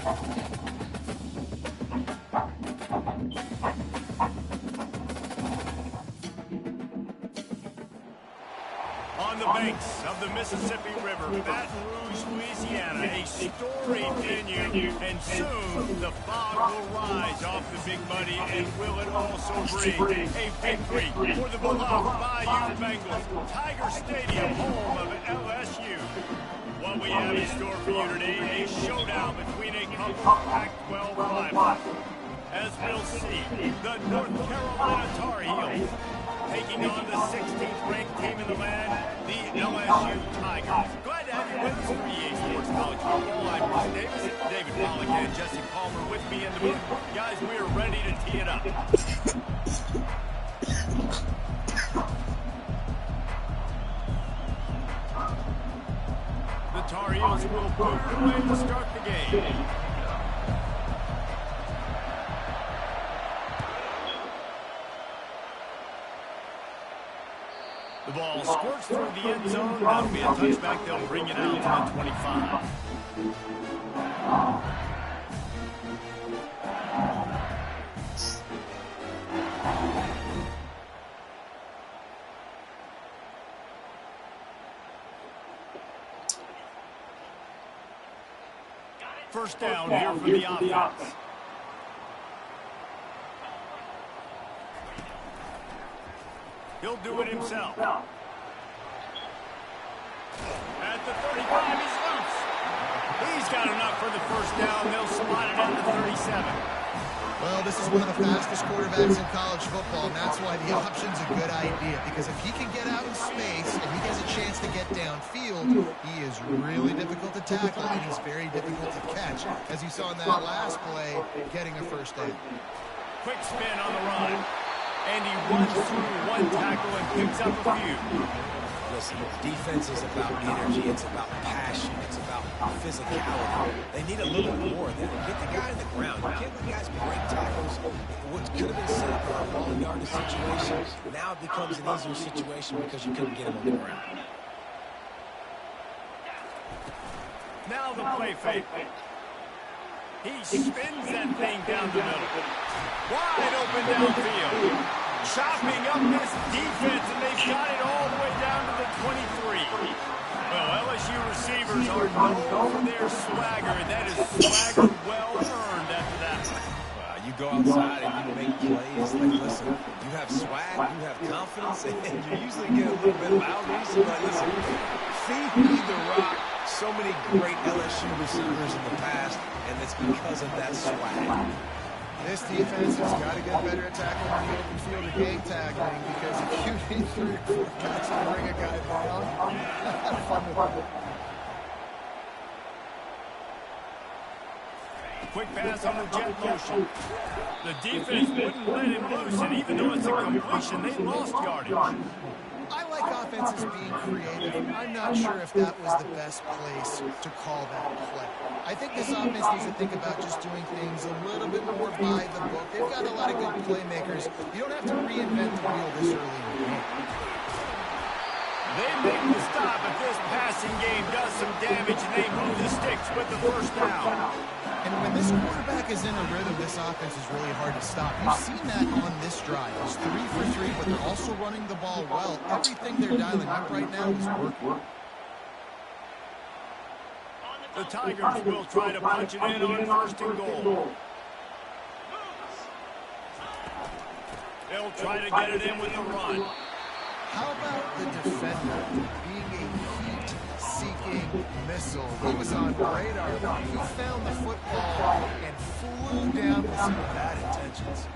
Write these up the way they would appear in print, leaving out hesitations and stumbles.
On the banks of the Mississippi River, Baton Rouge, Louisiana, a storied venue, and soon the fog will rise off the Big Muddy, and will it also bring a victory for the beloved Bayou Bengals, Tiger Stadium, home of LSU. What we have in store for you today, a showdown between a couple of Pac-12 rivals. As we'll see, the North Carolina Tar Heels taking on the 16th ranked team in the land, the LSU Tigers. Glad to have you with us for EA Sports College Football. I'm Bruce Davis, David Pollack and Jesse Palmer with me in the booth. Guys, we are ready to tee it up. The Tar Heels will put it away to start the game. The ball squirts through the end zone. That'll be a touchback. They'll bring it out to the 25. First down here for the offense. He'll do it himself. At the 35, he's loose. He's got enough for the first down. They'll slide it at the 37. Well, this is one of the fastest quarterbacks in college football, and that's why the option's a good idea. Because if he can get out in space and he has a chance to get downfield, he is really difficult to tackle, and he's very difficult to catch. As you saw in that last play, getting a first down. Quick spin on the run. And he runs through one tackle and picks up a few. Listen, defense is about energy. It's about passion. It's about physicality. They need a little bit more of that. Get the guy on the ground. You can't let guys break tackles. What could have been set up for a long yardage situation, now it becomes an easier situation because you couldn't get him on the ground. Now the play fake. He spins that thing down the middle. Wide open downfield. Chopping up this defense, and they've got it all the way down to the 23. Well, LSU receivers are known for their swagger, and that is swagger well earned after that. You go outside and you make plays. Like, listen, you have swag, you have confidence, and you usually get a little bit of outreach. But listen, feed me the rock. So many great LSU receivers in the past, and it's because of that swag. This defense has got to get better at tackling on the open field or gang tackling, because if you need 3 or 4 guys to bring a guy down, have fun with it. Quick pass on the jet motion. The defense wouldn't let him loose, and even though it's a completion, they lost yardage. I like offenses being creative. I'm not sure if that was the best place to call that play. I think this offense needs to think about just doing things a little bit more by the book. They've got a lot of good playmakers. You don't have to reinvent the wheel this early in the game. They make the stop, but this passing game does some damage, and they move the sticks with the first down. And when this quarterback is in a rhythm, this offense is really hard to stop. You've seen that on this drive. It's 3 for 3, but they're also running the ball well. Everything they're dialing up right now is working. The Tigers will try to punch it in on first and goal. They'll try to get it in with the run. How about the defender being a heat-seeking missile? He was on radar. He found the football and flew down with some bad intentions.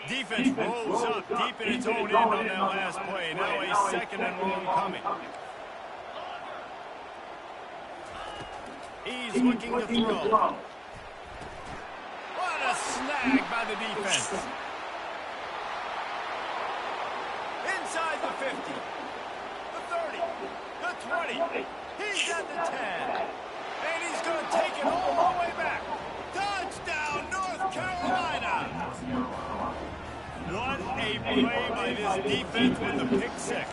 Defense rolls up deep in its own end on that last play. Now a second and long coming. He's looking to throw. What a snag by the defense. Inside the 50, the 30, the 20. He's at the 10. And he's going to take it all the way back. Touchdown, North Carolina. What a play by this defense with the pick six.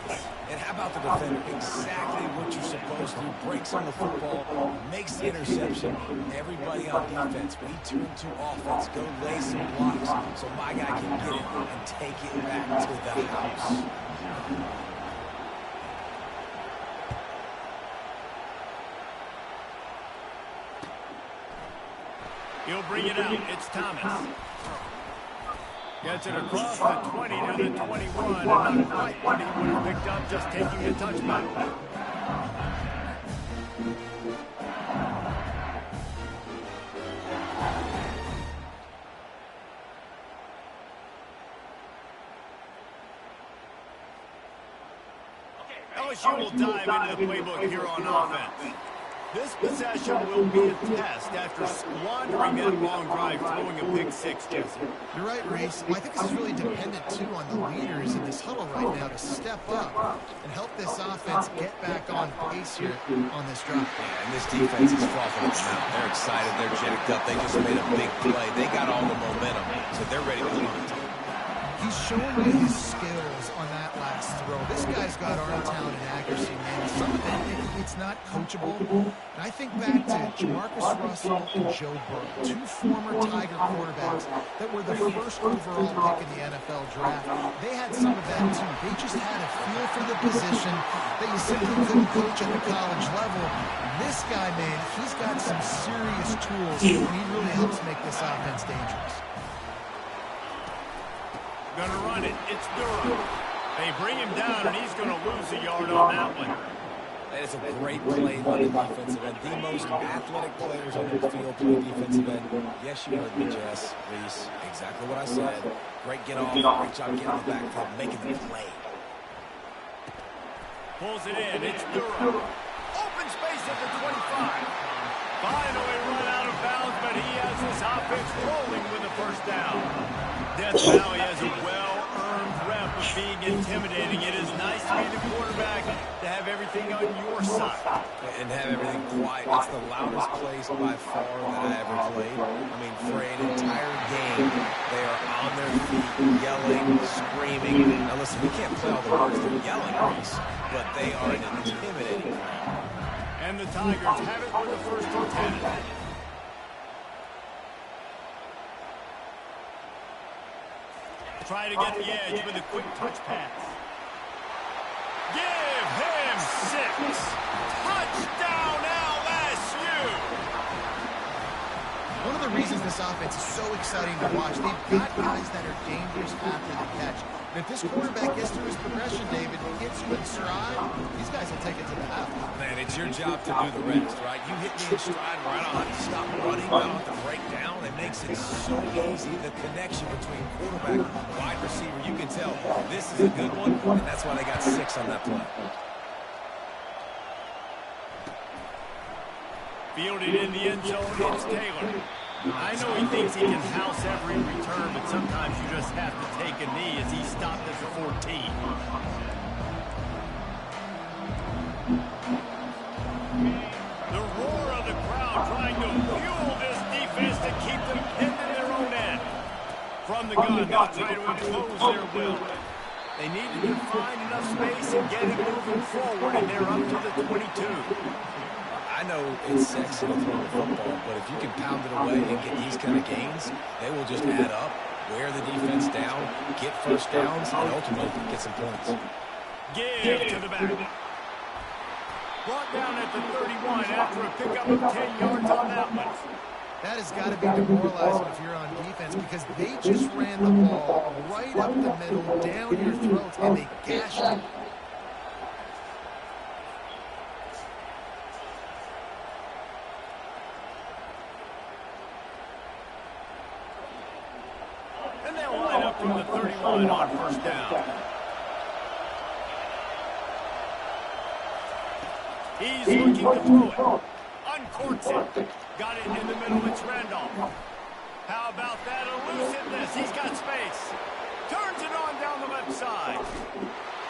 And how about the defender? Exactly what you're supposed to. Breaks on the football, makes the interception. Everybody on defense, we turn to offense. Go lay some blocks so my guy can get it and take it back to the house. He'll bring it out. It's Thomas. Gets it across the 20 to the 21. And not quite what he would have picked up just taking the touchback. LSU will dive into the playbook here on offense. This possession will be a test after squandering that long drive, throwing a pick six, Jesse. You're right, Reese. I think this is really dependent, too, on the leaders in this huddle right now to step up and help this offense get back on pace here on this drive. Yeah, and this defense is frothing at the mouth. They're excited. They're jacked up. They just made a big play. They got all the momentum, so they're ready to hunt. He's showing you his skills on that last throw. This guy's got arm talent and accuracy, man. Some of it's not coachable. And I think back to Jamarcus Russell and Joe Burrow, two former Tiger quarterbacks that were the first overall pick in the NFL draft. They had some of that, too. They just had a feel for the position that you simply couldn't coach at the college level. This guy, man, he's got some serious tools, and he really helps make this offense dangerous. Gonna run it. It's Durham. They bring him down, and he's going to lose a yard on that one. That is a great play on the defensive end. The most athletic players on the field play defensive end. Yes, you heard me, Jess. Reese, exactly what I said. Great get off. Great job getting the backfield, making the play. Pulls it in. It's Durham. Open space at the 25. Finally run out of bounds, but he has his offense rolling with a first down. Death Valley has a well-earned rep of being intimidating. It is nice to be the quarterback, to have everything on your side. And have everything quiet. It's the loudest place by far that I ever played. I mean, for an entire game, they are on their feet, yelling, screaming. Now listen, we can't play all the words they're yelling, Reese, but they are an intimidating crowd. And the Tigers have it with the first and 10. Try to get the edge with a quick touch pass. Give him 6. Touchdown LSU. One of the reasons this offense is so exciting to watch, they've got guys that are dangerous after the catch. And if this quarterback gets through his progression, David, gets you in stride, these guys will take it to the house. Man, it's your job to do the rest, right? You hit me in stride right on. Stop running, I don't have to break down. It makes it so easy. The connection between quarterback and wide receiver, you can tell this is a good one, and that's why they got 6 on that play. Fielded in the end zone, it's Taylor. I know he thinks he can house every return, but sometimes you just have to take a knee as he stopped at the 14. The roar of the crowd trying to fuel this defense to keep them pinned in their own end. From the gun, they'll try to impose their will. They needed to find enough space and get it moving forward, and they're up to the 22. I know it's sexy to throw the football, but if you can pound it away and get these kind of gains, they will just add up, wear the defense down, get first downs, and ultimately get some points. Give to the back. Brought down at the 31 after a pickup of 10 yards on that one. That has got to be demoralizing if you're on defense because they just ran the ball right up the middle, down your throats, and they gashed it. And they'll line up from the 31 on first down. He's looking to throw it. Uncorks it. Got it in the middle. It's Randolph. How about that elusiveness? He's got space. Turns it on down the left side.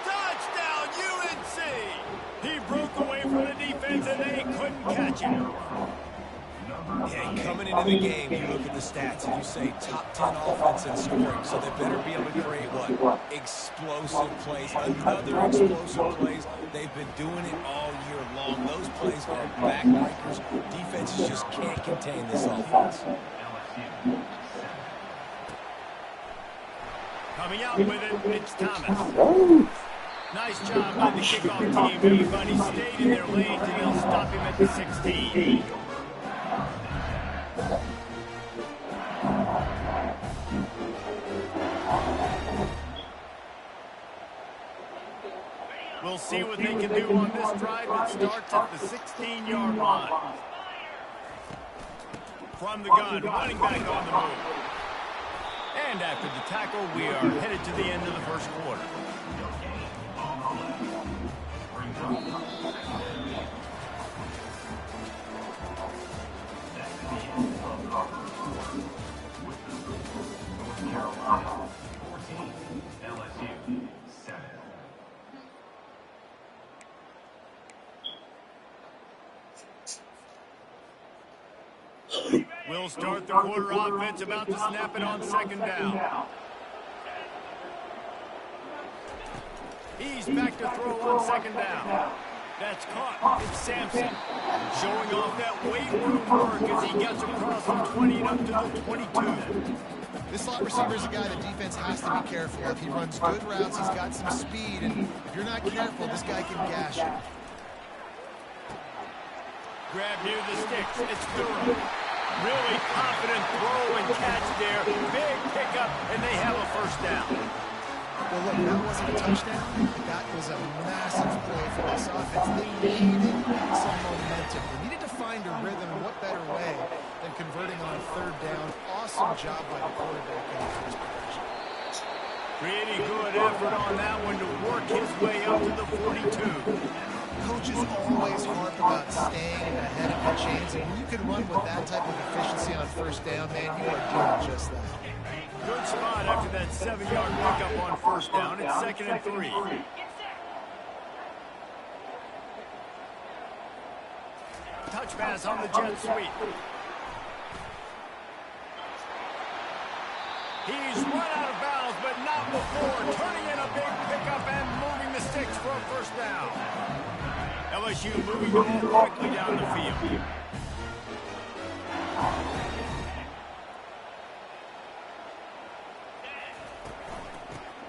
Touchdown, UNC! He broke away from the defense, and they couldn't catch him. Yeah, coming into the game, you look at the stats and you say top 10 offense in scoring, so they better be able to create what? Explosive plays, another explosive plays. They've been doing it all year long. Those plays are backbreakers. Defenses just can't contain this offense. Coming out with it, it's Thomas. Nice job by the kickoff team. Everybody stayed in their lanes, and they'll stop him at the 16. We'll see what they can do on this drive. It starts at the 16-yard line. From the gun, running back on the move. And after the tackle, we are headed to the end of the first quarter. We'll start the quarter offense, about to snap it on second down. He's back to throw on second down. That's caught. It's Sampson showing off that weight room work as he gets across the 20 and up to the 22. This slot receiver is a guy the defense has to be careful of. He runs good routes. He's got some speed, and if you're not careful, this guy can gash you. Grab near the sticks. It's Durham. Really confident throw and catch there. Big pickup, and they have a first down. Well, look, that wasn't a touchdown. That was a massive play for this offense. They needed some momentum. They needed to find a rhythm, and what better way than converting on third down. Awesome job by the quarterback in the first possession. Pretty good effort on that one to work his way up to the 42. Coaches always harp about staying ahead of the chains, and when you can run with that type of efficiency on first down, man, you are doing just that. Good spot after that 7-yard pickup on first down. It's 2nd and 3. Touch pass on the jet sweep. He's run out of bounds, but not before turning in a big pickup and moving the sticks for a first down. LSU moving the ball quickly down the field.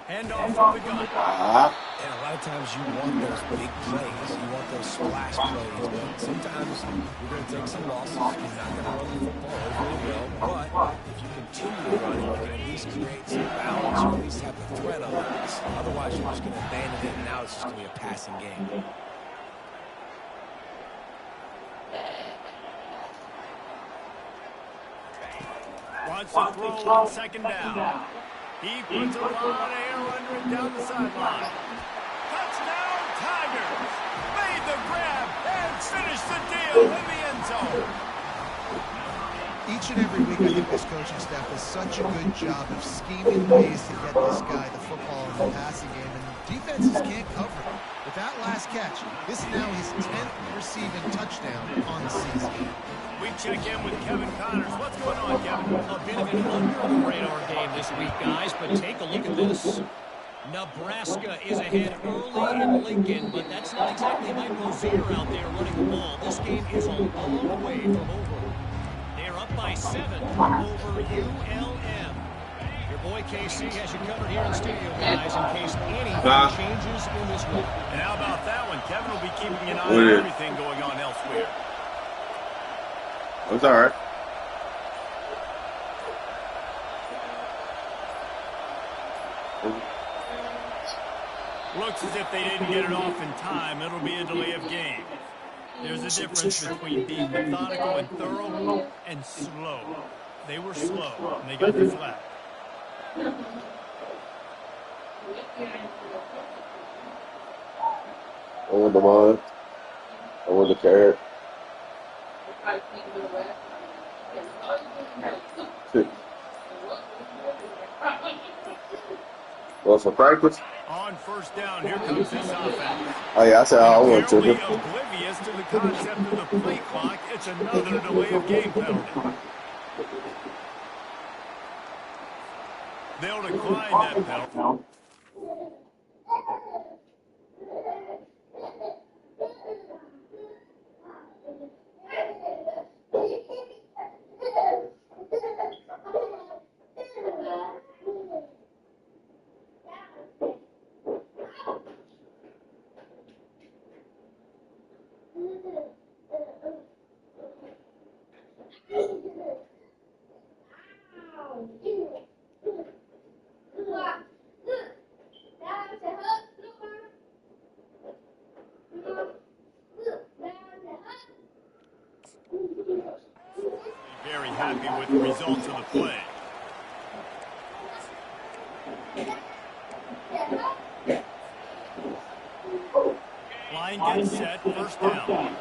Hand off from the gun. And a lot of times you want those big plays. You want those splash plays. But sometimes you're going to take some losses. You're not going to run the football overly well. But if you continue running, you can at least create some balance. You at least have the threat on this. Otherwise, you're just going to abandon it, and now it's just going to be a passing game. Wants to throw on second down. He puts a lot of air under it down the sideline. Touchdown, Tigers! Made the grab and finished the deal in the end zone. Each and every week, I think this coaching staff does such a good job of scheming ways to get this guy the football in the passing game, and defenses can't cover it. With that last catch, this is now his 10th receiving touchdown on the season. We check in with Kevin Connors. What's going on, Kevin? A bit of an under-the-radar game this week, guys, but take a look at this. Nebraska is ahead early in Lincoln, but that's not exactly Mike Rozier out there running the ball. This game is a long way from over. They're up by 7 over ULM. Your boy KC has you covered here in studio, guys, in case anything changes in this one. And how about that one? Kevin will be keeping an eye on everything going on elsewhere. It's all right. Looks as if they didn't get it off in time. It'll be a delay of game. There's a difference between being methodical and thorough and slow. They were slow, and they got the flag. I want the mine. I want the carrot. Want some practice? On first down, here comes this offense. Oh, yeah, I said I want to. Apparently oblivious to the concept of the play clock, it's another delay of game penalty. They'll decline that penalty. Very happy with the results of the play. Line gets set, first down.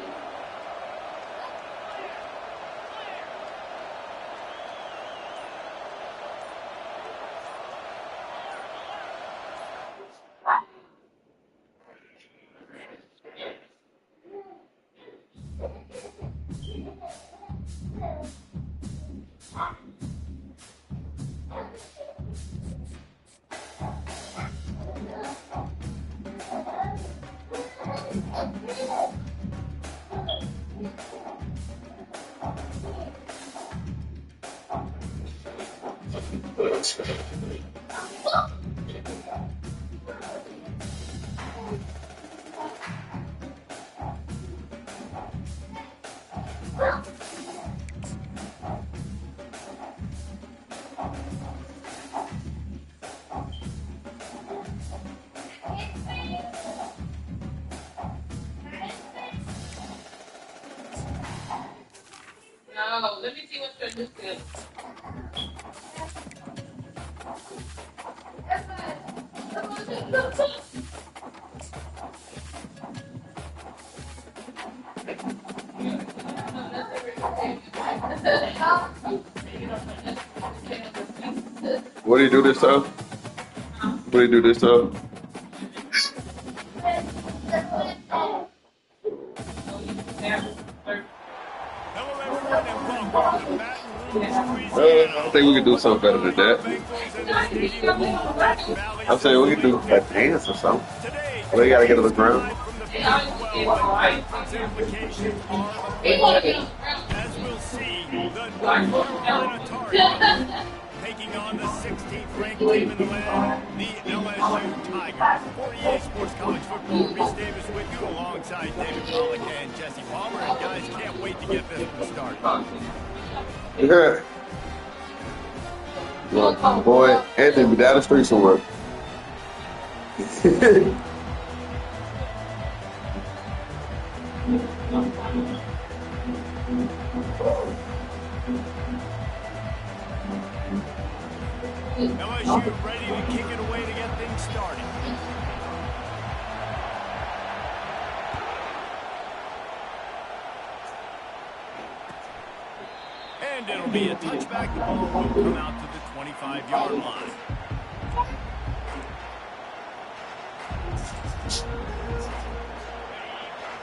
No, let me see what's good. This good. What do you do this time? What do you do this time? I think we can do something better than that. I'm saying we can do a dance or something. Well, you gotta get to the ground. As we'll see, the Carolina Tar Heels taking on the 16th ranked team in the land, the LSU Tigers. For EA Sports College Football, Reese Davis with you alongside David Pollack and Jesse Palmer. And guys, can't wait to get this one started. Yeah. Well, boy, Anthony, be down the street somewhere. LSU ready to kick it away to get things started. And it'll be a touchback. The ball will come out to the 25-yard line.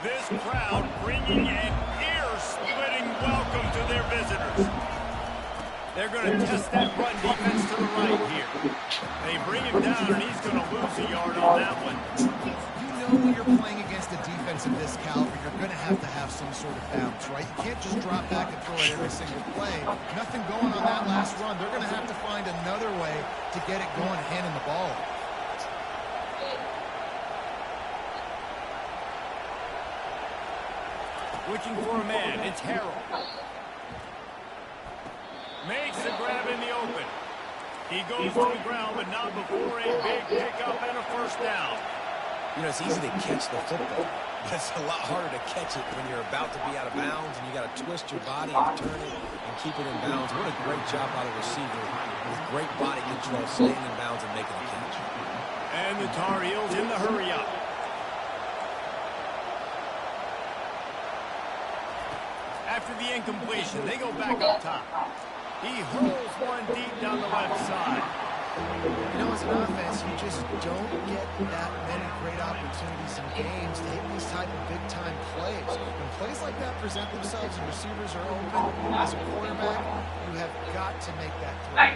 This crowd bringing an ear-splitting welcome to their visitors. They're going to test that run defense to the right here. They bring him down, and he's going to lose a yard on that one. You know when you're playing against a defense of this caliber, you're going to have some sort of bounce, right? You can't just drop back and throw it every single play. Nothing going on that last run. They're going to have to find another way to get it going, handing the ball. Looking for a man. It's Harrell. Makes the grab in the open. He goes to the ground, but not before a big pickup and a first down. You know, it's easy to catch the football, but it's a lot harder to catch it when you're about to be out of bounds and you got to twist your body and turn it and keep it in bounds. What a great job by the receiver with great body control, staying in bounds and making the catch. And the Tar Heels in the hurry up. After the incompletion, they go back up top. He hurls one deep down the left side. You know, as an offense, you just don't get that many great opportunities in games to hit these type of big-time plays. When plays like that present themselves and receivers are open, as a quarterback, you have got to make that throw.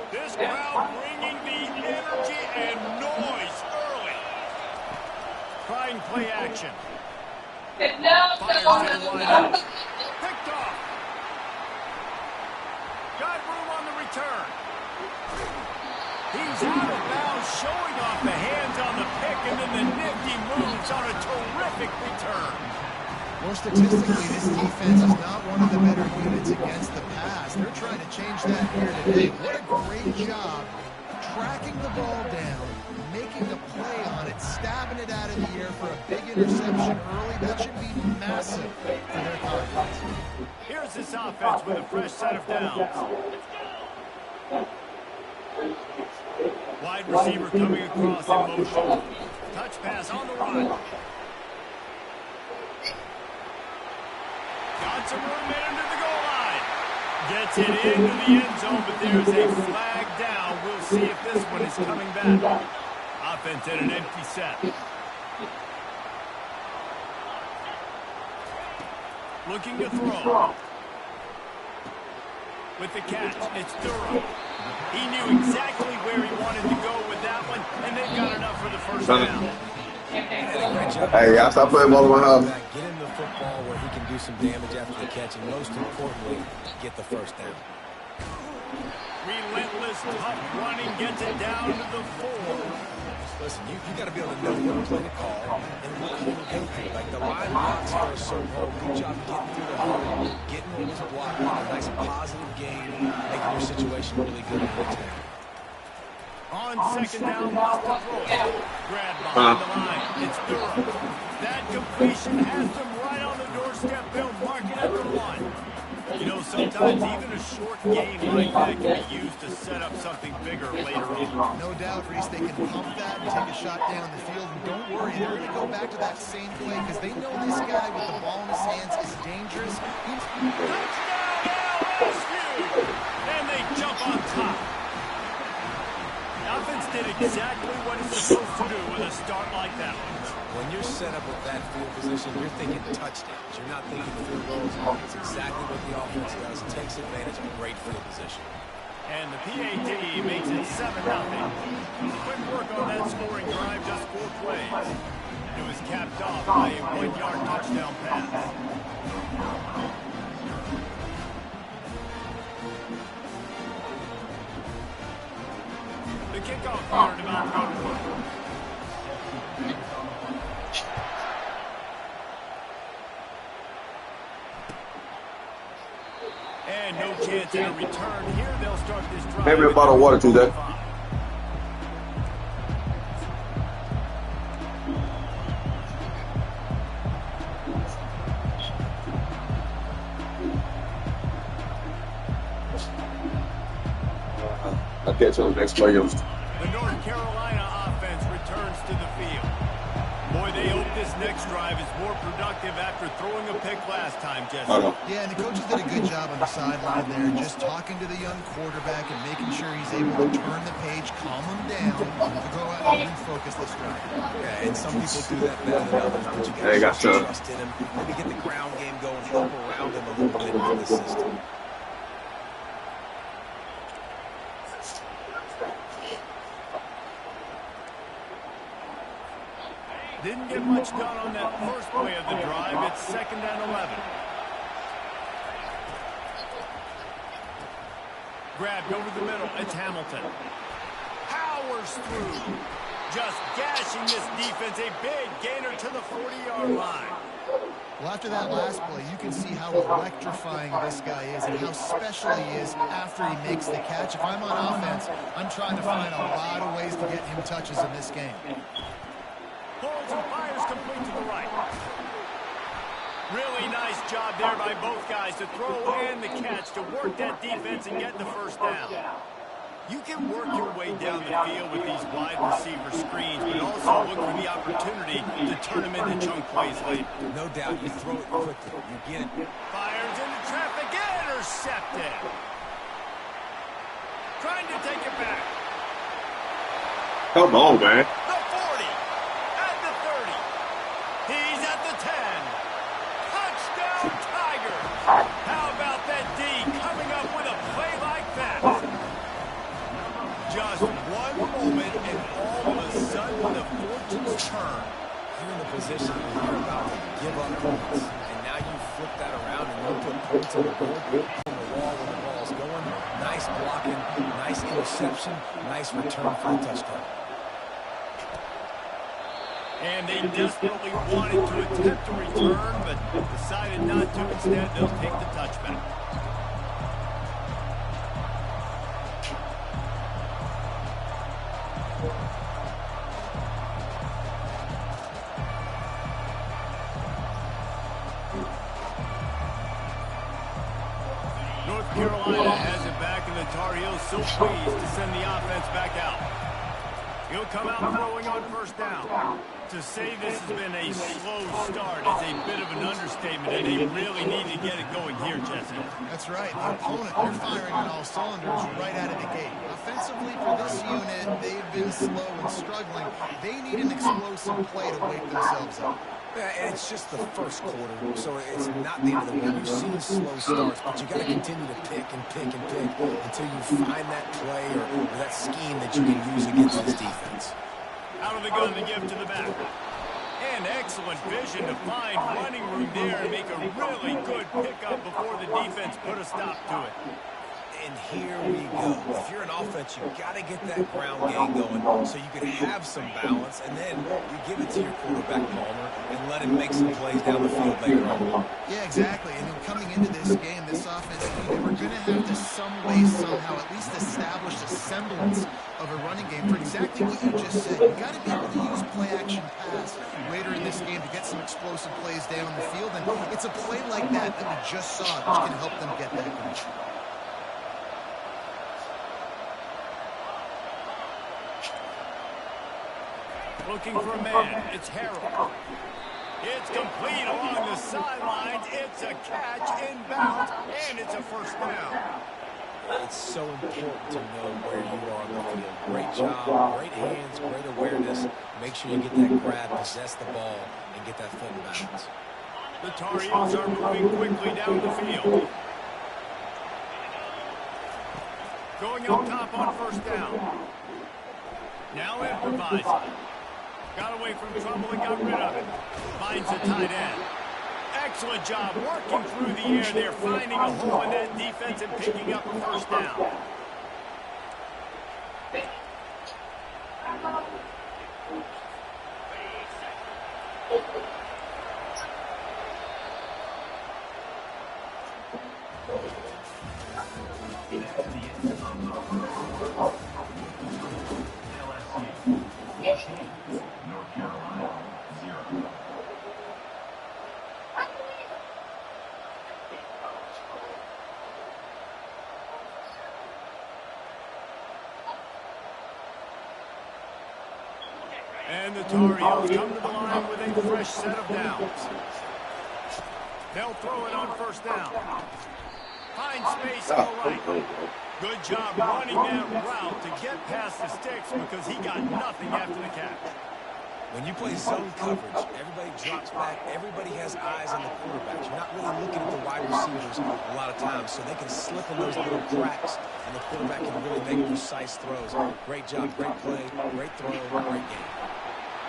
This crowd bringing the energy and noise early. Trying play action. Fires to the wideout. Picked off. Got room on the return. He's out of bounds, showing off the hands on the pick, and then the nifty moves on a terrific return. Well, statistically, this defense is not one of the better units against the pass. They're trying to change that here today. What a great job tracking the ball down, making the play on it, stabbing it out of the air for a big interception early. That should be massive for their confidence. Here's this offense with a fresh set of downs. Wide receiver coming across in motion. Touch pass on the run. Got some room in under the goal line. Gets it into the end zone, but there's a flag down. We'll see if this one is coming back. Offense at an empty set. Looking to throw. With the catch, it's Durham. He knew exactly where he wanted to go with that one, and they've got enough for the first down. Hey, y'all stop playing ball in my house. Get him the football where he can do some damage after the catch, and most importantly, get the first down. Relentless, tough running, gets it down to the 4. Listen, you got to be able to know what play to call and what hole to go through. Like the line blocks for a certain hole. Good job getting through the hole, getting what was blocked, a nice positive gain, making your situation really good in return. On second down, lost the throw. Grab behind the line. It's Durham. That completion has them right on the doorstep. They'll mark it at the 1. You know, sometimes even a short game like that can be used to set up something bigger later on. No doubt, Reese, they can pump that and take a shot down the field. And don't worry, they're going to go back to that same play because they know this guy with the ball in his hands is dangerous. Touchdown, LSU! And they jump on top. The offense did exactly what it's supposed to do with a start like that one. When you're set up with that field position, you're thinking touchdowns. You're not thinking field goals. It's exactly what the offense does. It takes advantage of a great field position. And the PAT makes it 7-0. Quick work on that scoring drive, just 4 plays. It was capped off by a 1-yard touchdown pass. The kickoff guard about to go to work. And no chance at a return here. They'll start this drive. Maybe a bottle of water, Tuesday. I'll catch you on the next play. The North Carolina offense returns to the field. Boy, they hope this next drive is more productive after throwing a pick last time, Jesse. Yeah, and the coaches did a good job on the sideline there, just talking to the young quarterback and making sure he's able to turn the page, calm him down, to go out and refocus this drive. Yeah, and some people do that better than others, but you got to trust in him. Maybe get the ground game going, help around him a little bit in the system. Didn't get much done on that first play of the drive. It's 2nd and 11. Grabbed over the middle. It's Hamilton. Powers through. Just gashing this defense. A big gainer to the 40-yard line. Well, after that last play, you can see how electrifying this guy is and how special he is after he makes the catch. If I'm on offense, I'm trying to find a lot of ways to get him touches in this game. Holds and fires complete to the right. Really nice job there by both guys to throw and the catch to work that defense and get the first down. You can work your way down the field with these wide receiver screens, but also look for the opportunity to turn them into chunk plays later. No doubt, you throw it quickly. You get it. Fires into traffic, intercepted. Trying to take it back. Come on, man. The 40, at the 30. He's at the 10. Touchdown, Tigers. How about that D coming up with a play like that? Just one moment, and all of a sudden, the fortunes turn. You're in the position where you're about to give up points, and now you flip that around and you'll put points on the board on the wall when the ball's going. Nice blocking, nice interception, nice return for the touchdown. And they desperately wanted to attempt a return, but decided not to. Instead, they'll take the touchback. North Carolina has it back, and the Tar Heels so pleased to send the offense back out. He'll come out throwing on first down. To say this has been a slow start is a bit of an understatement, and they really need to get it going here, Jesse. That's right. The opponent, they're firing on all cylinders right out of the gate. Offensively, for this unit, they've been slow and struggling. They need an explosive play to wake themselves up. Yeah, and it's just the first quarter, so it's not the end of the game. You've seen slow starts, but you got to continue to pick and pick and pick until you find that play or that scheme that you can use against this defense. Out of the gun to give to the back. And excellent vision to find running room there and make a really good pickup before the defense put a stop to it. And here we go. If you're an offense, you've got to get that ground game going so you can have some balance, and then you give it to your quarterback, Palmer, and let him make some plays down the field later on. Yeah, exactly. And then coming into this game, this offense, they were going to have to some way, somehow, at least establish a semblance of a running game for exactly what you just said. You've got to be able to use play-action pass later in this game to get some explosive plays down the field, and it's a play like that that we just saw which can help them get that going. Looking for a man. It's Harrell. It's complete along the sidelines. It's a catch inbounds, and it's a first down. It's so important to know where you are on the field. Great job, great hands, great awareness. Make sure you get that grab, possess the ball, and get that foot in bounds. The Tar Heels are moving quickly down the field. Going up top on first down. Now improvising. Got away from trouble and got rid of it. Finds the tight end. Excellent job working through the air there, finding a hole in that defense and picking up the first down. And the Tar Heels come to the line with a fresh set of downs. They'll throw it on first down. Find space on the right. Good job running that route to get past the sticks because he got nothing after the catch. When you play zone coverage, everybody drops back. Everybody has eyes on the quarterbacks. You're not really looking at the wide receivers a lot of times, so they can slip in those little cracks, and the quarterback can really make precise throws. Great job, great play, great throw, great game.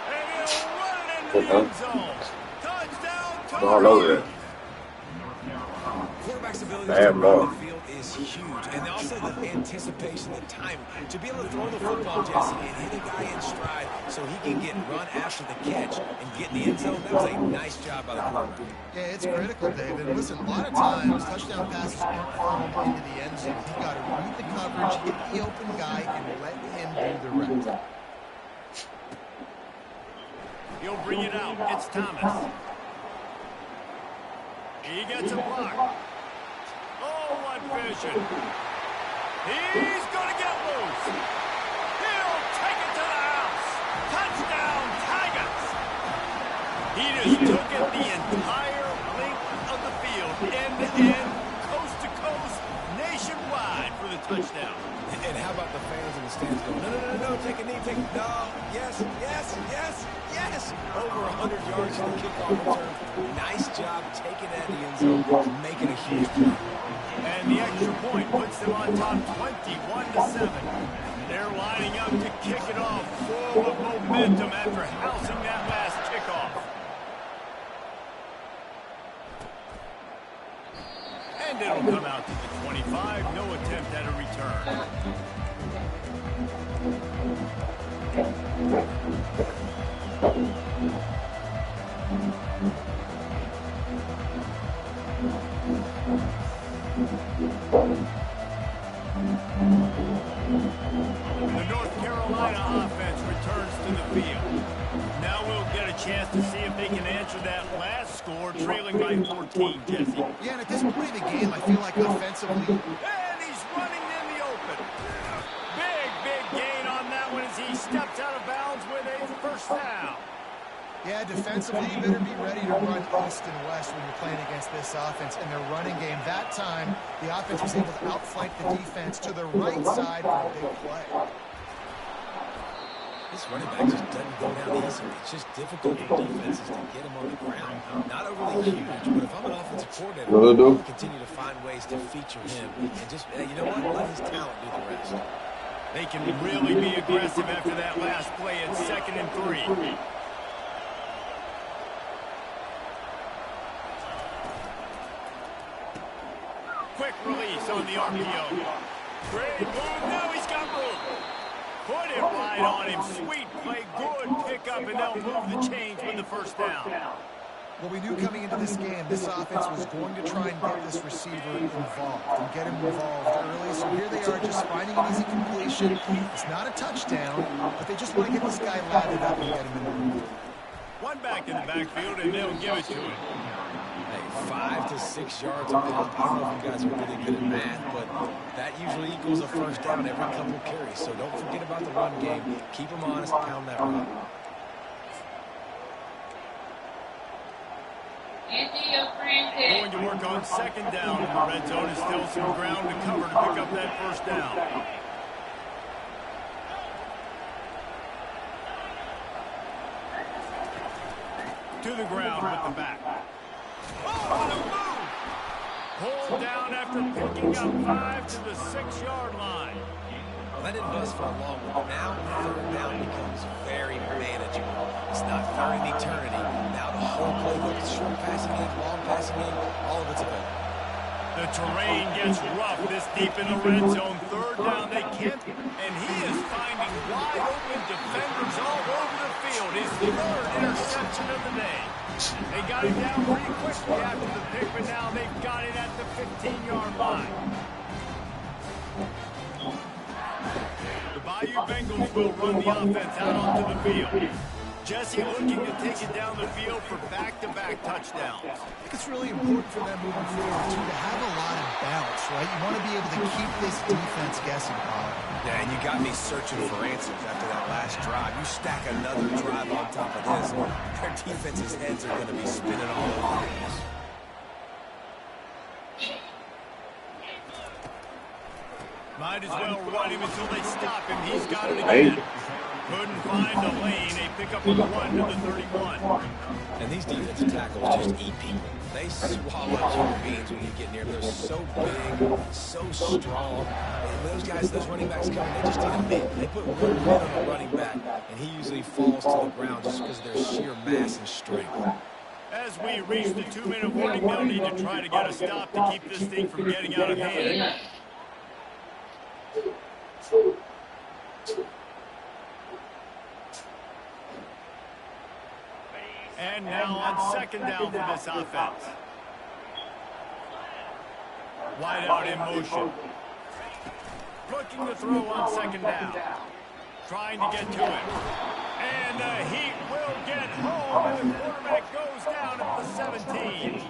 And he'll run it into the end zone. Touchdown, All over Tar it. Quarterback's ability to run the field is huge, and also the anticipation, the timing. To be able to throw the football, Jesse, and hit a guy in stride so he can get run after the catch and get in the end zone, that was a nice job by the quarterback. Yeah, it's critical, David. Listen, a lot of times, touchdown passes aren't thrown into the end zone. You've got to read the coverage, hit the open guy, and let him do the rest. He'll bring it out. It's Thomas. He gets a block. Oh, what vision. He's going to get loose. He took it the entire length of the field, end to end, coast to coast, nationwide for the touchdown. And how about the fans in the stands going, no, no, no, no, take a knee, take a no, yes, yes, yes, yes. Over 100 yards to the kickoff return. Nice job taking that in the end zone, making a huge play. And the extra point puts them on top 21-7. They're lining up to kick it off full of momentum after housing that last kickoff. And it'll come out to the 25. No attempt at a return. The North Carolina offense returns to the field. Now we'll get a chance to see if they can answer that last score, trailing by 14, Jesse. Yeah, and at this point of the game, I feel like offensively, And he's running in the open. Big gain on that one as he steps out of bounds with a first down. yeah, defensively, you better be ready to run east and west when you're playing against this offense and their running game. That time, the offense was able to outflank the defense to the right side for a big play. This running back just doesn't go down easy. It's just difficult for defenses to get him on the ground. Not overly huge, but if I'm an offensive coordinator, I'll continue to find ways to feature him. And just, you know what, let his talent do the rest. They can really be aggressive after that last play at 2nd and 3. Quick release on the RPO. Great move. Now he's got room. Put it right on him. Sweet play. Good pickup, and they'll move the chains with the first down. Well, we knew coming into this game, this offense was going to try and get this receiver involved and get him involved early. So here they are just finding an easy completion. It's not a touchdown, but they just want to get this guy lathered up and get him in the room. One back in the backfield, and they'll give it to him. Hey, 5 to 6 yards a pop. I don't know if you guys are really good at math, but that usually equals a first down every couple carries. So don't forget about the run game. Keep them honest, pound that rock. Going to work on 2nd down in the red zone. Is still some ground to cover to pick up that first down. To the ground with the back. Oh, what a move! Pulled down after picking up 5 to the 6-yard line. Well, that didn't bust for a long one. Now, 3rd down becomes very manageable. It's not 3rd and eternity. Now the whole playbook, short passing game, long passing game, all of it's available. The terrain gets rough this deep in the red zone. 3rd down, they can't. And he is finding wide open defenders all over the field. His 3rd interception of the day. They got him down pretty quickly after the pick, but now they've got it at the 15-yard line. The Bayou Bengals will run the offense out onto the field. Jesse looking to take it down the field for back-to-back touchdowns. I think it's really important for them moving forward, too, to have a lot of bounce, right? You want to be able to keep this defense guessing, Paul. Yeah, and you got me searching for answers after that last drive. You stack another drive on top of this, their defense's heads are going to be spinning all over the place. Might as well run him until they stop him. He's got it again. Couldn't find a lane. A pickup of the 1 to the 31. And these defensive tackles just eat people. They swallow human beings when you get near them. They're so big, so strong. And those guys, those running backs come, they just need a man. They put one man on the running back, and he usually falls to the ground just because of their sheer mass and strength. As we reach the 2-minute warning, they'll need to try to get a stop to keep this thing from getting out of hand. And now on 2nd down for this offense. Wide out in motion. Looking to throw on 2nd down. Trying to get to it. And the Heat will get home, and the quarterback goes down at the 17.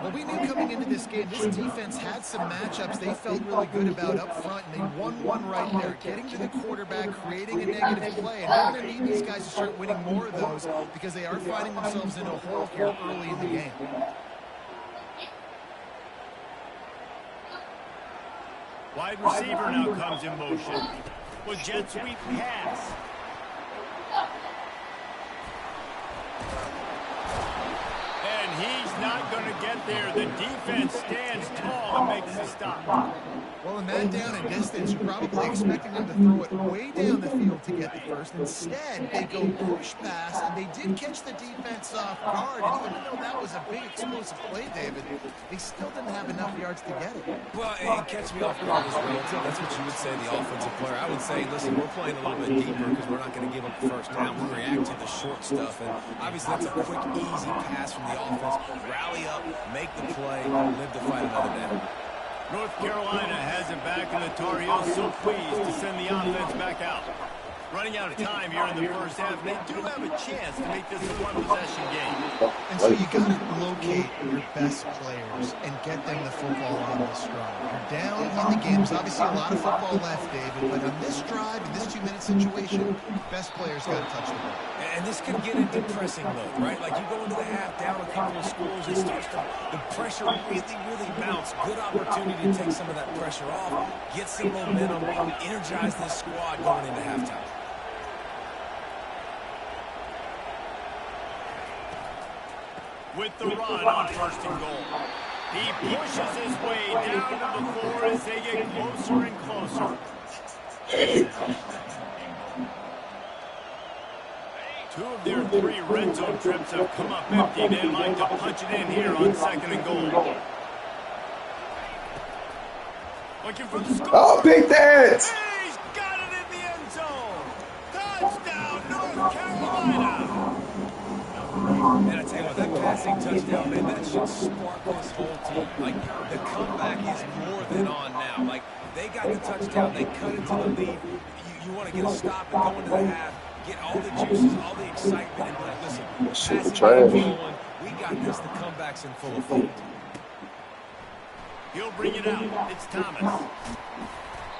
Well, we knew coming into this game, this defense had some matchups they felt really good about up front, and they won one right there, getting to the quarterback, creating a negative play. And they're going to need these guys to start winning more of those because they are finding themselves in a hole here early in the game. Wide receiver now comes in motion with jet sweep pass. And he's not going to get there. The defense stands tall and makes the stop. Well, in that down and distance, you're probably expecting them to throw it way down the field to get the first. Instead, they go push pass, and they did catch the defense off guard. And even though that was a big explosive play, David, they still didn't have enough yards to get it. Well, it catch me off guard as relative. That's what you would say, the offensive player. I would say, listen, we're playing a little bit deeper because we're not going to give up the first down. We react to the short stuff, and obviously that's a quick, easy pass from the offense. Rally up, make the play, live to fight another day. North Carolina has it back, and the Tar Heels so pleased to send the offense back out. Running out of time here in the first half. They do have a chance to make this a one-possession game. And so you got to locate your best players and get them the football on this drive. You're down in the game. There's obviously a lot of football left, David, but on this drive, in this 2-minute situation, best players got to touch the ball. And this could get into pressing mode, right? Like you go into the half, down a couple of scores, it starts to, the pressure really mounts. Good opportunity to take some of that pressure off, get some momentum, energize this squad going into halftime. With the run on first and goal. He pushes his way down to the floor as they get closer and closer. Two of their 3 red zone trips have come up empty. They'd like to punch it in here on second and goal. Looking for the score. Oh, big dance! He's got it in the end zone. Touchdown, North Carolina. And I tell you what, that passing touchdown, man, that should spark this whole team. Like, the comeback is more than on now. Like, they got the touchdown, they cut into the lead. You want to get a stop and go into the half, get all the juices, all the excitement, and like, listen, passing game's going. We got this, the comeback's in full effect. He'll bring it out. It's Thomas.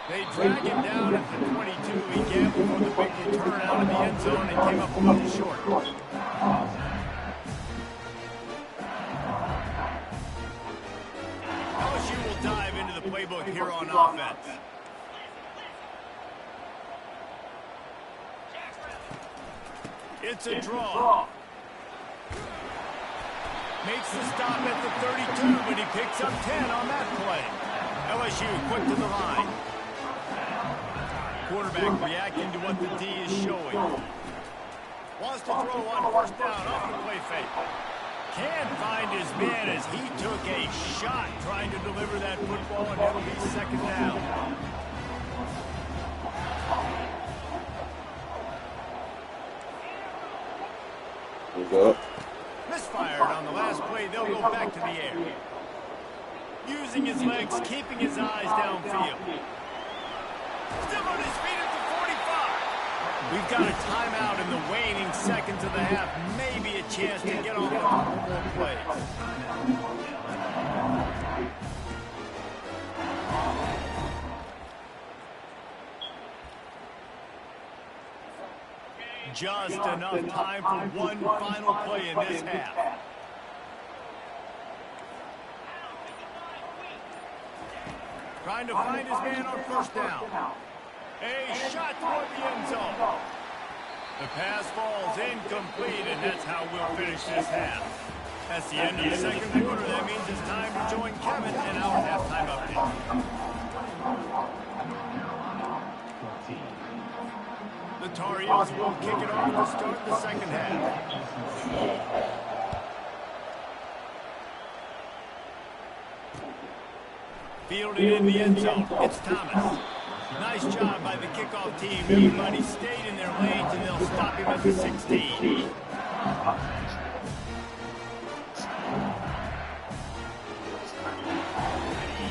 They drag him down at the 22. He gambled for the big return out of the end zone and came up a little short. LSU will dive into the playbook here on offense. It's a draw. Makes the stop at the 32, but he picks up 10 on that play. LSU quick to the line. Quarterback reacting to what the D is showing. Wants to throw on first down off the play fake. Can't find his man as he took a shot trying to deliver that football, and it'll be second down. Misfired on the last play. They'll go back to the air. Using his legs, keeping his eyes downfield. Still on his feet at the 45. We've got a timeout in the waning seconds of the half. Maybe a chance to get on a couple more plays. Just enough time for one final play in this half. Trying to find his man on first down. A shot toward the end zone. The pass falls incomplete, and that's how we'll finish this half. That's the end of the second quarter. That means it's time to join Kevin in our halftime update. The Tar Heels will kick it off to start the second half. Fielded in the end zone. It's Thomas. Nice job by the kickoff team. Everybody stayed in their lanes, and they'll stop him at the 16.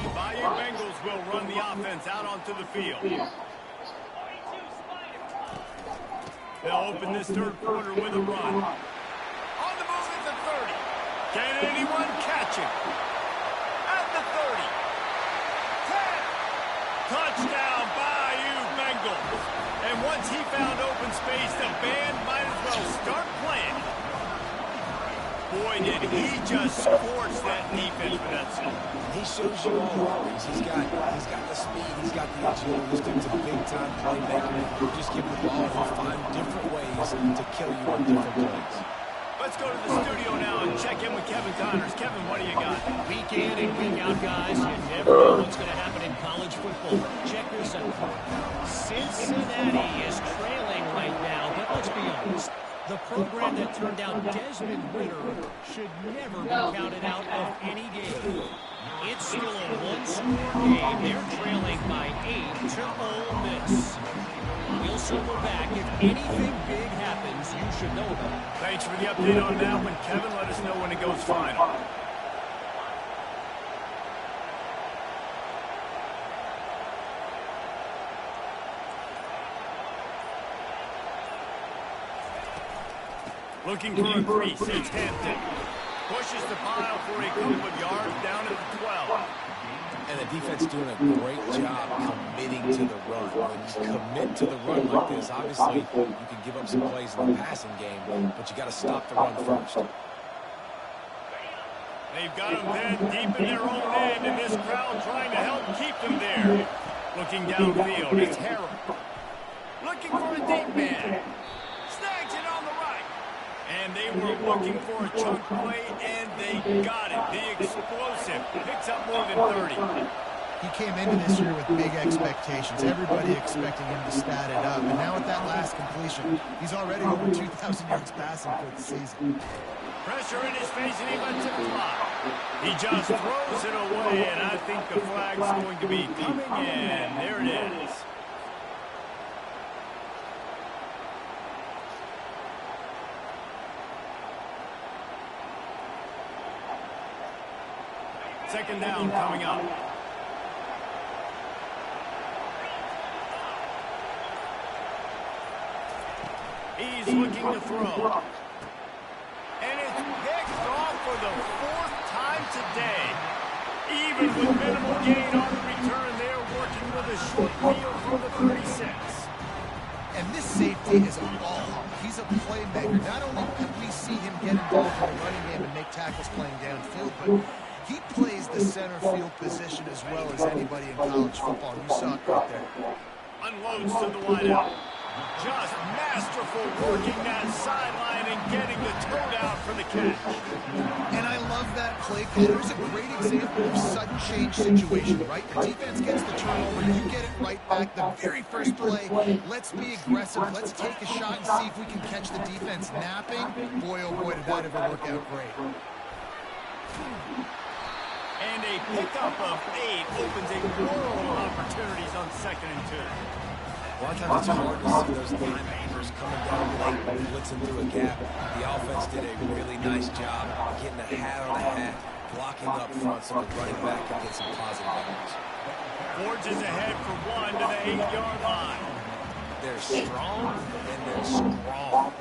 The Bayou Bengals will run the offense out onto the field. They'll open this third quarter with a run. On the move at the 30. Can anyone catch stretching. At the 30. 10. Touchdown, Bayou Bengals. And once he found open space, the band might as well start playing. Boy, did he just scorch that defense for that zone. He shows you all the He's got the speed, he's got the agility. This dude's a big-time playmaker. You just give him the ball, he'll find different ways to kill you on different plays. Let's go to the studio now and check in with Kevin Connors. Kevin, what do you got? Week in and week out, guys. You never know what's going to happen in college football. Check this out. Cincinnati is trailing right now, but let's be honest. The program that turned out Desmond Ridder should never be counted out of any game. It's still a one-score game. They're trailing by 8 to Ole Miss. We'll circle back. If anything big happens, you should know about it. Thanks for the update on that one, Kevin. Let us know when it goes final. Looking for a crease. It's Hampton. Pushes the pile for a couple of yards down at the 12. And the defense doing a great job committing to the run. When you commit to the run like this, obviously you can give up some plays in the passing game, but you got to stop the run first. They've got them then deep in their own end, and this crowd trying to help keep them there. Looking downfield, it's Harrell. Looking for a deep man. Snags it on the right. And they were looking for a chunk play, and they got it. The explosive picks up more than 30. He came into this year with big expectations. Everybody expecting him to stat it up. And now with that last completion, he's already over 2,000 yards passing for the season. Pressure in his face, and he lets it fly. He just throws it away, and I think the flag's going to be coming in. There it is. Second down coming up. He's looking to throw. And it's picked off for the 4th time today. Even with minimal gain on the return, they're working with a short field from the 36. And this safety is a ball hawk. He's a playmaker. Not only can we see him get involved in the running game and make tackles playing downfield, but he plays the center field position as well as anybody in college football. You saw it right there. Unloads to the wideout. Just masterful working that sideline and getting the toe down for the catch. And I love that play call. There's a great example of sudden change situation, right? The defense gets the turnover, you get it right back. The very first play, let's be aggressive. Let's take a shot and see if we can catch the defense napping. Boy, oh boy, did that ever work out great. And a pickup of 8 opens a world of opportunities on 2nd and 2. A lot of times it's hard to see those linebackers coming down late, blitzing through a gap. The offense did a really nice job getting a hat on a hat, blocking up front so the running back can get some positive numbers. Forges ahead for 1 to the 8-yard line. They're strong and they're strong.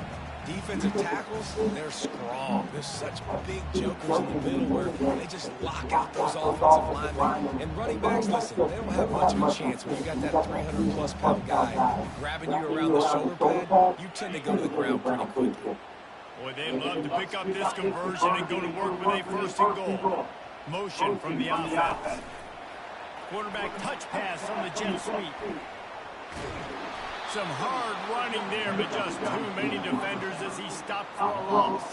Defensive tackles, they're strong. There's such big jokers in the middle where they just lock out those offensive linemen. And running backs, listen, they don't have much of a chance. When you got that 300-plus pound guy grabbing you around the shoulder pad, you tend to go to the ground pretty quickly. Boy, they'd love to pick up this conversion and go to work with a 1st and goal. Motion from the offense. Quarterback touch pass on the jet sweep. Some hard running there, but just too many defenders as he stopped for a loss.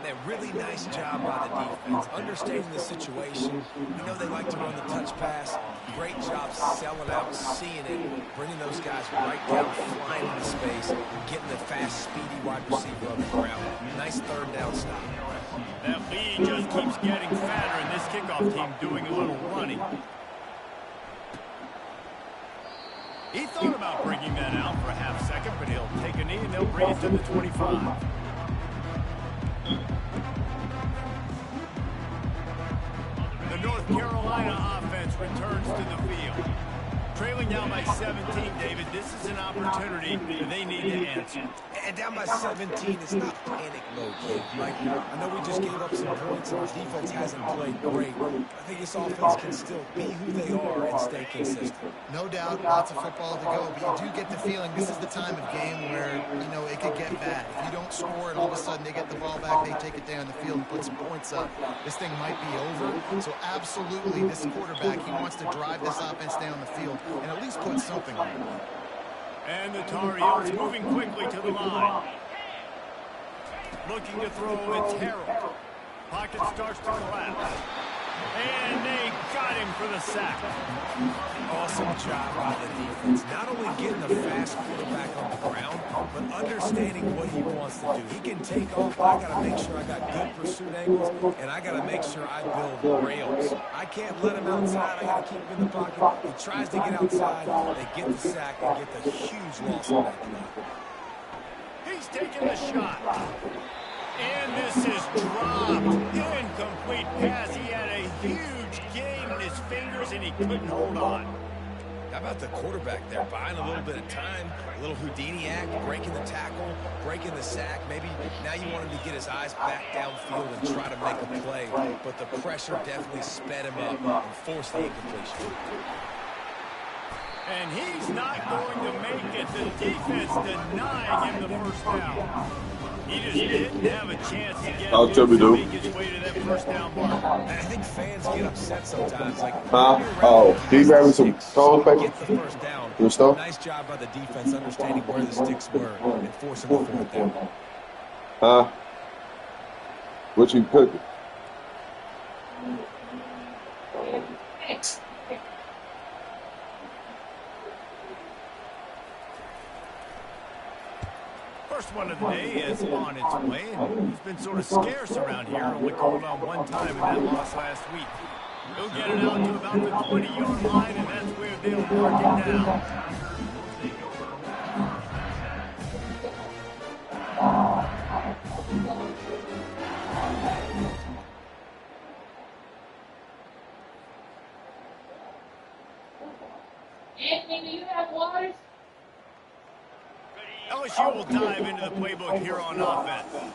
A really nice job by the defense, understanding the situation. You know they like to run the touch pass. Great job selling out, seeing it, bringing those guys right down, flying into space, getting the fast, speedy wide receiver on the ground. Nice 3rd down stop. That lead just keeps getting fatter, and this kickoff team doing a little running. He thought about bringing that out for a half-second, but he'll take a knee and they'll bring it to the 25. The North Carolina offense returns to the field. Trailing down by 17, David. this is an opportunity that they need to answer. And down by 17, it's not panic mode yet. Like, I know we just gave up some points and our defense hasn't played great. I think this offense can still be who they are and stay consistent. No doubt, lots of football to go, but you do get the feeling this is the time of game where, it could get bad. If you don't score and all of a sudden they get the ball back, they take it down the field and put some points up, this thing might be over. So absolutely, this quarterback, he wants to drive this offense down the field and at least put something on it. And the Tar Heels moving quickly to the line. Looking to throw, it's Harold. Pocket starts to collapse. And they got him for the sack. Awesome job by the defense. Not only getting the fast quarterback on the ground, but understanding what he wants to do. He can take off, but I got to make sure I got good pursuit angles, and I got to make sure I build rails. I can't let him outside. I got to keep him in the pocket. He tries to get outside. They get the sack and get the huge loss on that play. He's taking the shot. And this is dropped. Incomplete pass. He had a huge gain in his fingers, and he couldn't hold on. How about the quarterback there, buying a little bit of time, a little Houdini act, breaking the tackle, breaking the sack. Maybe now you want him to get his eyes back downfield and try to make a play, but the pressure definitely sped him up and forced the incompletion. And he's not going to make it. The defense denying him the first down. He just didn't have a chance to get make his way to that first down mark. I think fans get upset sometimes. Like, can you grab me some cold paper? Get the first down. Nice job by the defense understanding where the sticks were and forcing the fourth down. What you cooking? First one of the day is on its way. He's been sort of scarce around here. Only called on one time in that loss last week. He'll get it out to about the 20-yard line, and that's where they'll mark it down. Anthony, do you have waters? LSU will dive into the playbook here on offense.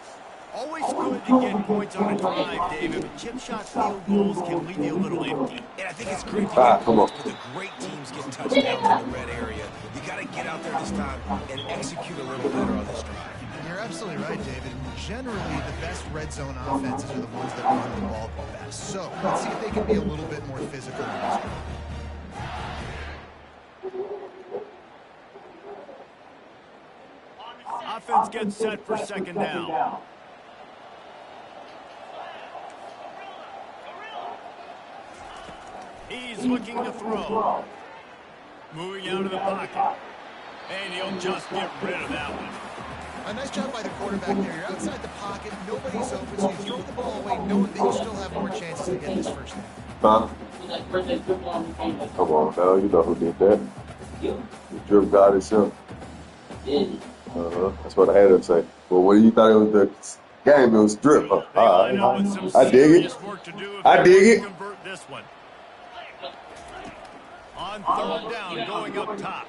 Always good to get points on a drive, David, but chip shot field goals can leave you a little empty. And I think it's great to get points, but the great teams get touchdowns in the red area. You got to get out there this time and execute a little better on this drive. You're absolutely right, David. Generally, the best red zone offenses are the ones that run the ball the best. So let's see if they can be a little bit more physical in this one. Offense gets set for second down. He's looking to throw. Moving out of the pocket. And he'll just get rid of that one. A nice job by the quarterback there. You're outside the pocket. Nobody's open, so you throw the ball away knowing that you still have more chances to get this first down. Come on, now you know who did that. The drip god himself. That's what I had him say. Well, what do you thought it was the game? It was drip. All right. I dig it. I dig it. Convert this one. On third down, going up top.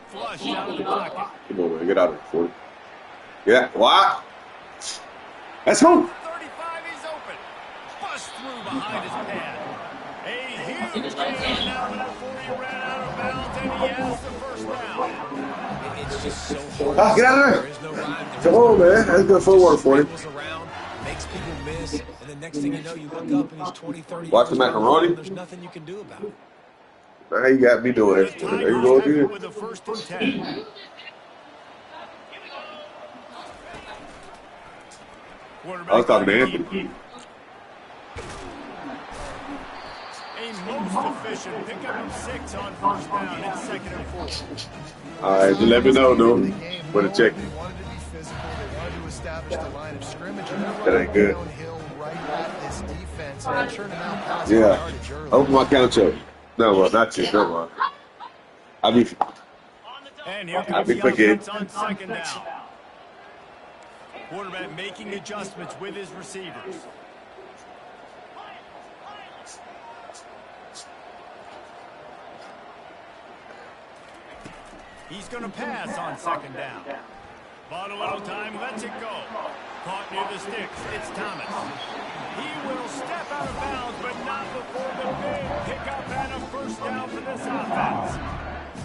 Flush out of the pocket. Come on, man. Get out of it, 40. Yeah. What? Let's go. 35, he's open. Bust through behind his pad. A huge gain now before he ran out of bounds, and he has the first down. It's just so hard. Get out of there. There is no rhyme. Come on, man. That's good footwork for him. Around, makes people miss, and the next thing you know, you look up and he's 20, 30 Watch the macaroni. There's nothing you can do about it. Now you got me doing it. There you go, dude. With the first and 10. I was talking to Anthony. A most efficient pickup of 6 on first down. It's second and 4. All right, just let me know, dude. For the check. They wanted to be physical. They wanted to establish the line of scrimmage. That ain't good. Downhill right at this defense. And they're churning out passes Yeah. yardage early. Open my count check. No, well, not you. Come on. And here comes the offense on second down. Quarterback making adjustments with his receivers. He's going to pass on second down. Bought a little time, lets it go. Caught near the sticks. It's Thomas. He will step out of bounds, but not before the big pickup and a first down for this offense.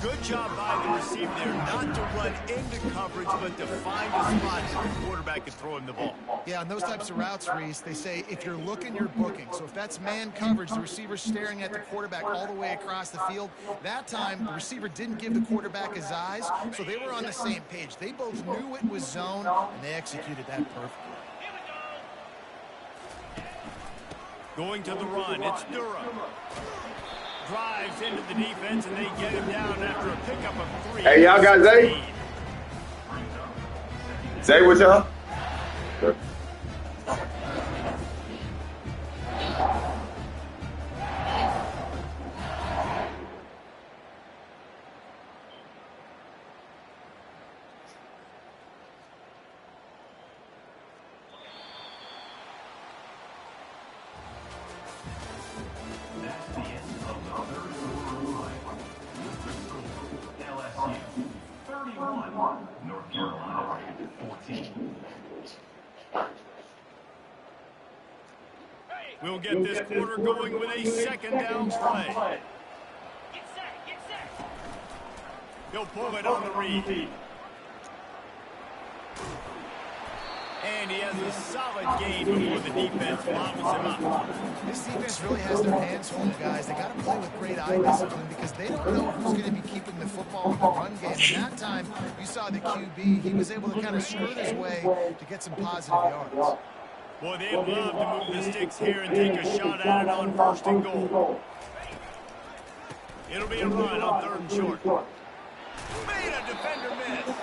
Good job by the receiver there, not to run into coverage, but to find a spot so the quarterback can throw him the ball. Yeah, on those types of routes, Reese, they say if you're looking, you're booking. So if that's man coverage, the receiver's staring at the quarterback all the way across the field. That time, the receiver didn't give the quarterback his eyes, so they were on the same page. They both knew it was zone, and they executed that perfectly. Going to the run, it's Durham. Drives into the defense, and they get him down after a pickup of 3. Hey, y'all got Zay? Zay, what's up? We'll get this quarter going with a second down play. He'll pull it on the read. And he has a solid gain before the defense bobbles him up. This defense really has their hands full, guys. They got to play with great eye discipline because they don't know who's going to be keeping the football in the run game. And that time, you saw the QB. He was able to kind of skirt his way to get some positive yards. Boy, they'd love to move the sticks here and take a shot at it on 1st and goal. It'll be a run on 3rd and short. Made a defender miss.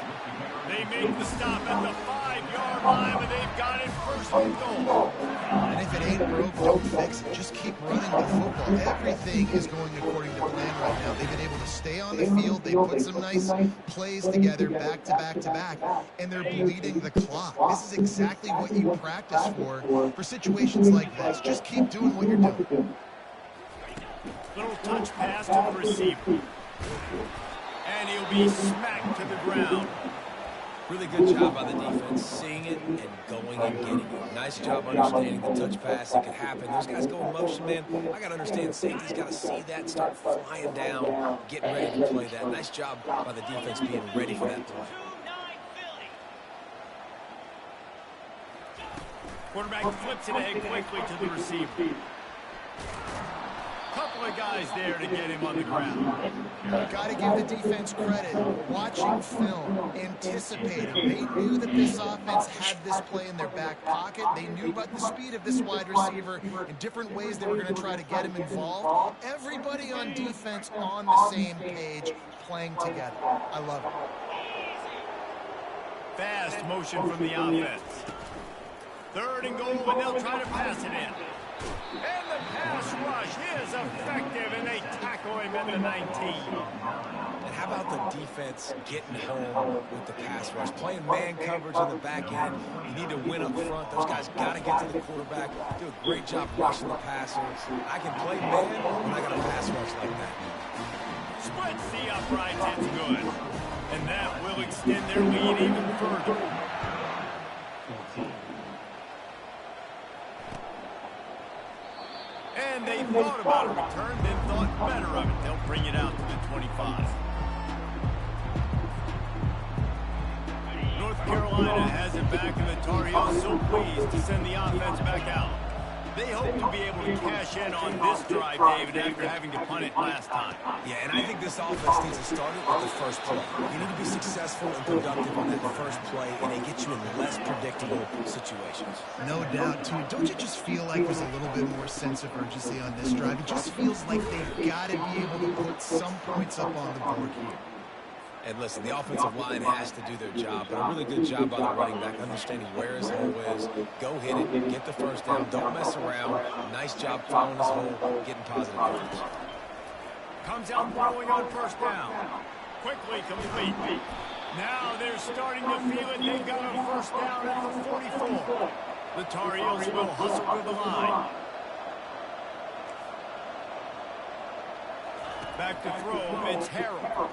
They make the stop at the 5-yard line, but they've got it 1st and goal. And if it ain't broke, don't fix it. Just keep running the football. Everything is going according to plan right now. They've been able to stay on the field. They put some nice plays together back to back to back, and they're bleeding the clock. This is exactly what you practice for situations like this. Just keep doing what you're doing. Little touch pass to the receiver. And he'll be smacked to the ground. Really good job by the defense, seeing it and going and getting it. Nice job understanding the touch pass. It could happen. Those guys go in motion, man. I got to understand safety's got to see that, start flying down, getting ready to play that. Nice job by the defense being ready for that play. Quarterback flips it ahead quickly to the receiver. Couple of guys there to get him on the ground. Got to give the defense credit. Watching film, anticipating. They knew that this offense had this play in their back pocket. They knew about the speed of this wide receiver in different ways they were going to try to get him involved. Everybody on defense on the same page, playing together. I love it. Fast motion from the offense. 3rd and goal, and they'll try to pass it in. And the pass rush is effective, and they tackle him at the 19. And how about the defense getting home with the pass rush? Playing man coverage in the back end. You need to win up front. Those guys got to get to the quarterback. Do a great job rushing the passer. I can play man when I got a pass rush like that. Splits the uprights. It's good. And that will extend their lead even further. And they thought about a return, then thought better of it. They'll bring it out to the 25. North Carolina has it back, and the Tar Heels so pleased to send the offense back out. They hope to be able to cash in on this drive, David, after having to punt it last time. Yeah, and I think this offense needs to start it with the first play. You need to be successful and productive on that first play, and they get you in less predictable situations. No doubt, too. Don't you just feel like there's a little bit more sense of urgency on this drive? It just feels like they've got to be able to put some points up on the board here. And listen, the offensive line has to do their job, but a really good job by the running back, understanding where his hole is. Go hit it, get the first down, don't mess around. Nice job following his hole, getting positive yards. Comes out throwing on 1st down. Quickly complete. Now they're starting to feel it. They've got a 1st down at the 44. The Tar Heels will hustle to the line. Back to throw, it's Harrell.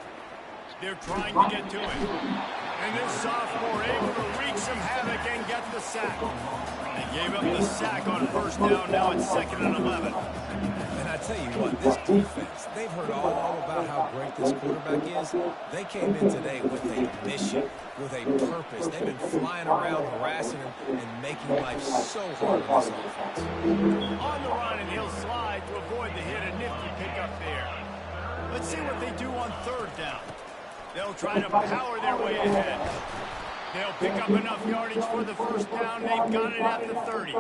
They're trying to get to it. And this sophomore able to wreak some havoc and get the sack. They gave up the sack on first down. Now it's 2nd and 11. And I tell you what, this defense, they've heard all about how great this quarterback is. They came in today with a mission, with a purpose. They've been flying around, harassing him, and making life so hard on this offense. On the run, and he'll slide to avoid the hit. A nifty pickup there. Let's see what they do on 3rd down. They'll try to power their way ahead. They'll pick up enough yardage for the first down. They've got it at the 30.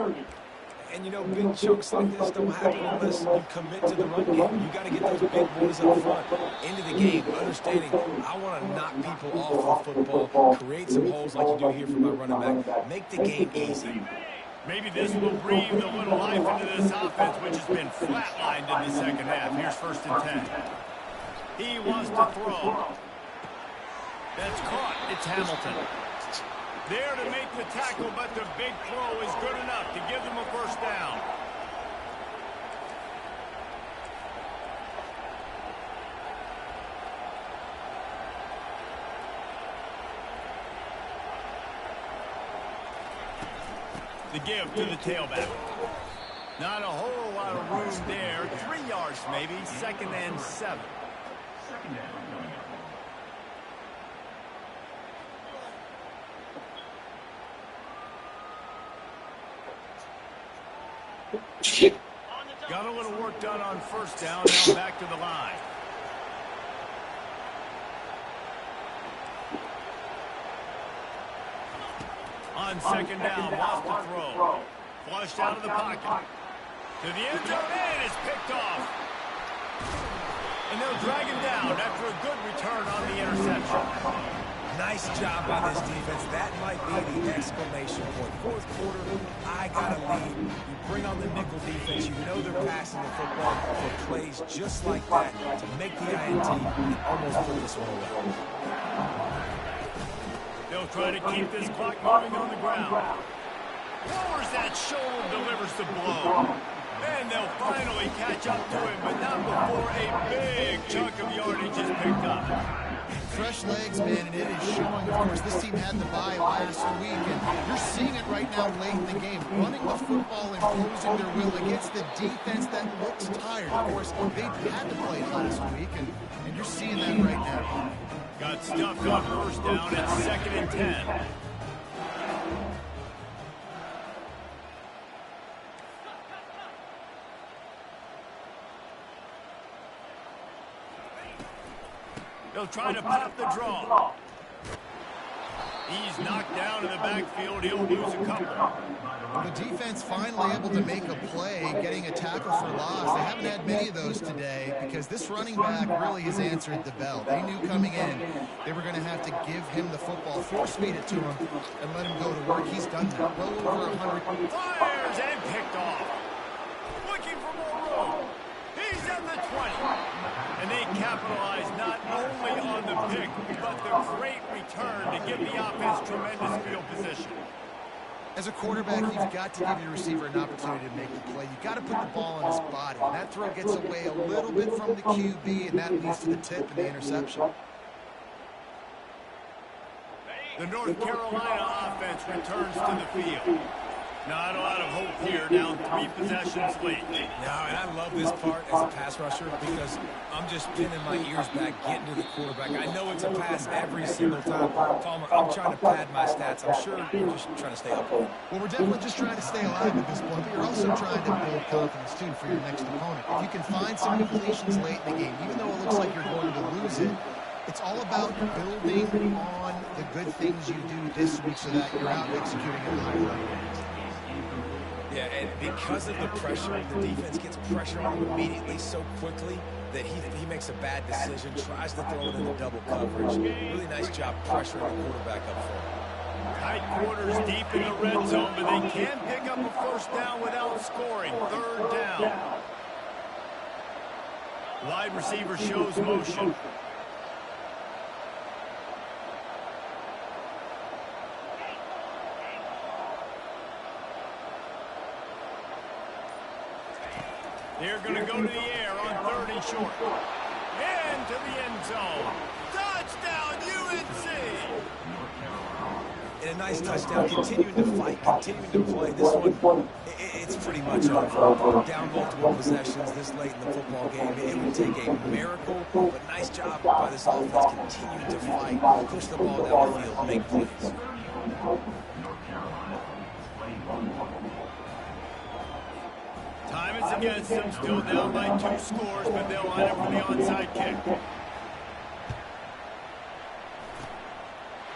And, you know, big chunks like this don't happen unless you commit to the run game. You got to get those big boys up front into the game, understanding I want to knock people off the football, create some holes like you do here for my running back, make the game easy. Maybe this will breathe a little life into this offense, which has been flatlined in the second half. Here's 1st and 10. He wants to throw. That's caught. It's Hamilton. There to make the tackle, but the big throw is good enough to give them a first down. The give to the tailback. Not a whole lot of room there. 3 yards maybe. 2nd and 7. Got a little work done on first down. Now back to the line. On 2nd down, lost the throw. Flushed out of the pocket. To the end zone, and it's picked off. And they'll drag him down after a good return on the interception. Nice job by this defense. That might be the exclamation point. 4th quarter, I got a lead. You bring on the nickel defense. You know they're passing the football for plays just like that to make the INT and almost put this one away. They'll try to keep this clock moving on the ground. Lowers that shoulder, delivers the blow. And they'll finally catch up to him, but not before a big chunk of yardage is picked up. Fresh legs, man, and it is showing. Of course, this team had the bye last week, and you're seeing it right now late in the game. Running the football, imposing their will against the defense that looks tired. Of course, they had to play last week, and you're seeing that right now. Got stuffed on first down at 2nd and 10. They'll try to pop the draw. He's knocked down in the backfield. He'll lose a couple. The defense finally able to make a play, getting a tackle for loss. They haven't had many of those today because this running back really has answered the bell. They knew coming in they were going to have to give him the football, force-feed it to him, and let him go to work. He's done that. Well over 100. Fires and picked off. Looking for more room. He's at the 20. And they capitalize not only on the pick, but the great return to give the offense tremendous field position. As a quarterback, you've got to give your receiver an opportunity to make the play. You've got to put the ball on his body. And that throw gets away a little bit from the QB, and that leads to the tip and the interception. The North Carolina offense returns to the field. Not a lot of hope here, down 3 possessions late. No, and I love this part as a pass rusher because I'm just pinning my ears back, getting to the quarterback. I know it's a pass every single time. Palmer, I'm trying to pad my stats. I'm sure you're just trying to stay up. Well, we're definitely just trying to stay alive at this point, but you're also trying to build confidence, too, for your next opponent. If you can find some completions late in the game, even though it looks like you're going to lose it, it's all about building on the good things you do this week so that you're out executing at the high level. Yeah, and because of the pressure, the defense gets pressure on him immediately so quickly that he makes a bad decision, tries to throw it into double coverage. Really nice job pressuring the quarterback up front. Tight quarters deep in the red zone, but they can't pick up a first down without scoring. 3rd down. Wide receiver shows motion. They're going to go to the air on 3rd and short. And to the end zone. Touchdown! nice touchdown. Continuing to fight, continuing to play. This one, it's pretty much over. Down multiple possessions this late in the football game. It would take a miracle, but nice job by this offense. Continuing to fight, push the ball down the field, make plays. Time is against them, still down by 2 scores, but they'll line up for the onside kick.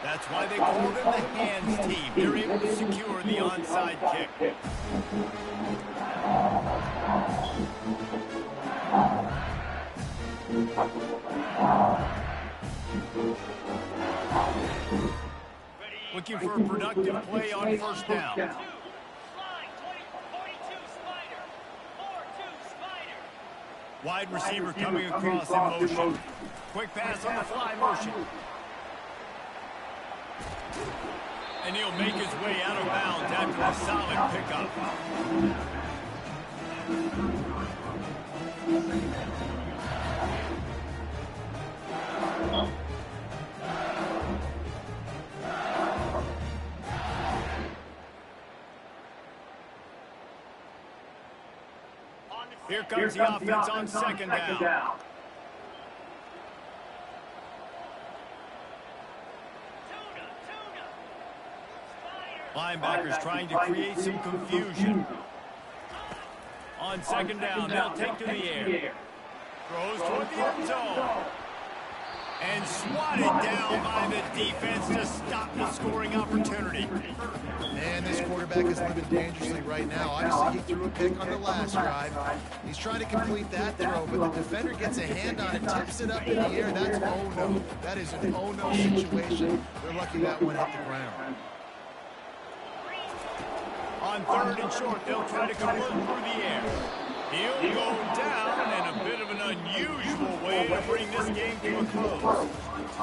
That's why they call them the hands team. They're able to secure the onside kick. Looking for a productive play on first down. Wide receiver coming across in motion. Quick pass on the fly motion. And he'll make his way out of bounds after a solid pickup. Here comes the offense on second down. Linebackers trying to create some confusion. On second down, they'll take to the air. Throws toward the end zone. And swatted down by the defense to stop the scoring opportunity. And this quarterback is living dangerously right now. Obviously, he threw a pick on the last drive. He's trying to complete that throw, but the defender gets a hand on it, tips it up in the air. That's oh-no. That is an oh-no situation. They're lucky that one hit the ground. On third and short, they'll try to convert through the air. He'll go down in a bit of an unusual way to bring this game to a close.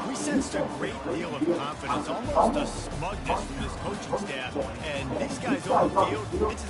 We sensed a great deal of confidence, almost a smugness from this coaching staff. And these guys on the field, it's as